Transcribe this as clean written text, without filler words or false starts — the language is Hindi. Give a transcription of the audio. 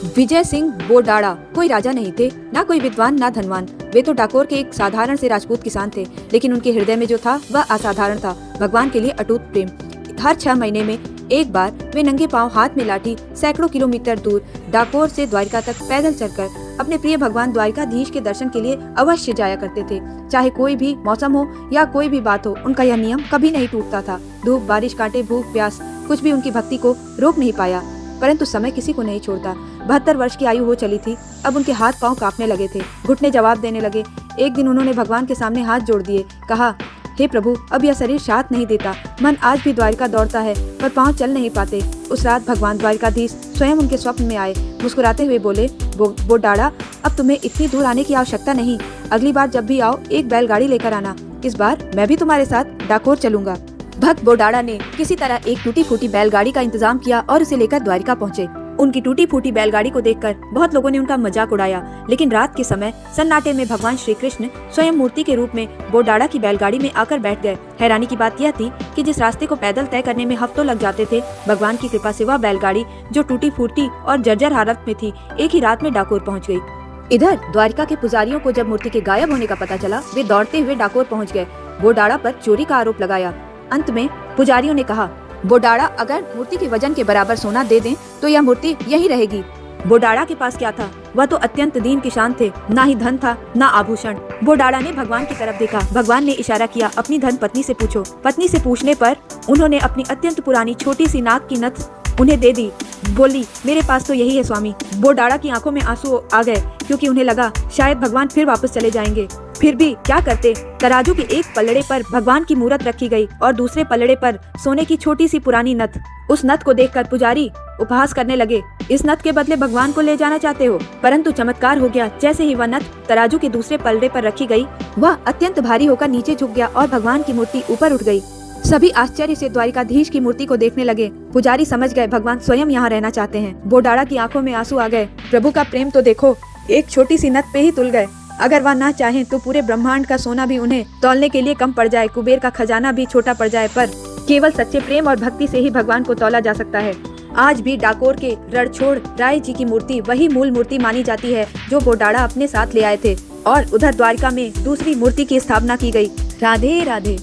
विजय सिंह बोडाड़ा कोई राजा नहीं थे, ना कोई विद्वान ना धनवान। वे तो डाकोर के एक साधारण से राजपूत किसान थे, लेकिन उनके हृदय में जो था वह असाधारण था, भगवान के लिए अटूट प्रेम। हर 6 महीने में एक बार वे नंगे पांव हाथ में लाठी सैकड़ों किलोमीटर दूर डाकोर से द्वारिका तक पैदल चलकर अपने प्रिय भगवान द्वारिकाधीश के दर्शन के लिए अवश्य जाया करते थे। चाहे कोई भी मौसम हो या कोई भी बात हो, उनका यह नियम कभी नहीं टूटता था। धूप, बारिश, कांटे, भूख, प्यास, कुछ भी उनकी भक्ति को रोक नहीं पाया। परंतु समय किसी को नहीं छोड़ता। 72 वर्ष की आयु हो चली थी। अब उनके हाथ पांव कांपने लगे थे, घुटने जवाब देने लगे। एक दिन उन्होंने भगवान के सामने हाथ जोड़ दिए, कहा, हे प्रभु, अब यह शरीर साथ नहीं देता। मन आज भी द्वारिका दौड़ता है, पर पांव चल नहीं पाते। उस रात भगवान द्वारिकाधीश स्वयं उनके स्वप्न में आए। मुस्कुराते हुए बोले, बोडाड़ा, अब तुम्हें इतनी दूर आने की आवश्यकता नहीं। अगली बार जब भी आओ एक बैलगाड़ी लेकर आना। इस बार मैं भी तुम्हारे साथ डाकोर चलूंगा। भक्त बोडाड़ा ने किसी तरह एक टूटी फूटी बैलगाड़ी का इंतजाम किया और उसे लेकर द्वारिका पहुँचे। उनकी टूटी फूटी बैलगाड़ी को देखकर बहुत लोगों ने उनका मजाक उड़ाया, लेकिन रात के समय सन्नाटे में भगवान श्री कृष्ण स्वयं मूर्ति के रूप में बोडाड़ा की बैलगाड़ी में आकर बैठ गए। हैरानी की बात यह थी कि जिस रास्ते को पैदल तय करने में हफ्तों लग जाते थे, भगवान की कृपा से वह बैलगाड़ी, जो टूटी फूटी और जर्जर हालत में थी, एक ही रात में डाकोर पहुँच गयी। इधर द्वारिका के पुजारियों को जब मूर्ति के गायब होने का पता चला, वे दौड़ते हुए डाकोर पहुँच गए। बोडाड़ा पर चोरी का आरोप लगाया। अंत में पुजारियों ने कहा, बोडाड़ा, अगर मूर्ति के वजन के बराबर सोना दे दें तो यह मूर्ति यहीं रहेगी। बोडाड़ा के पास क्या था? वह तो अत्यंत दीन किसान थे, ना ही धन था ना आभूषण। बोडाड़ा ने भगवान की तरफ देखा। भगवान ने इशारा किया, अपनी धन पत्नी से पूछो। पत्नी से पूछने पर उन्होंने अपनी अत्यंत पुरानी छोटी सी नाक की नथ उन्हें दे दी। बोली, मेरे पास तो यही है स्वामी। बोडाड़ा की आंखों में आंसू आ गए, क्योंकि उन्हें लगा शायद भगवान फिर वापस चले जाएंगे। फिर भी क्या करते। तराजू के एक पलड़े पर भगवान की मूरत रखी गई और दूसरे पलड़े पर सोने की छोटी सी पुरानी नथ। उस नथ को देखकर पुजारी उपहास करने लगे, इस नथ के बदले भगवान को ले जाना चाहते हो? परंतु चमत्कार हो गया। जैसे ही वह नथ तराजू के दूसरे पलड़े पर रखी गई, वह अत्यंत भारी होकर नीचे झुक गया और भगवान की मूर्ति ऊपर उठ गई। सभी आश्चर्य से द्वारिकाधीश की मूर्ति को देखने लगे। पुजारी समझ गए भगवान स्वयं यहाँ रहना चाहते हैं। बोडाड़ा की आंखों में आंसू आ गए। प्रभु का प्रेम तो देखो, एक छोटी सी नथ पे ही तुल गए। अगर वह ना चाहें तो पूरे ब्रह्मांड का सोना भी उन्हें तौलने के लिए कम पड़ जाए, कुबेर का खजाना भी छोटा पड़ जाए, पर केवल सच्चे प्रेम और भक्ति से ही भगवान को तौला जा सकता है। आज भी डाकोर के रणछोड़ राय जी की मूर्ति वही मूल मूर्ति मानी जाती है जो बोडाड़ा अपने साथ ले आए थे, और उधर द्वारिका में दूसरी मूर्ति की स्थापना की गई। राधे राधे।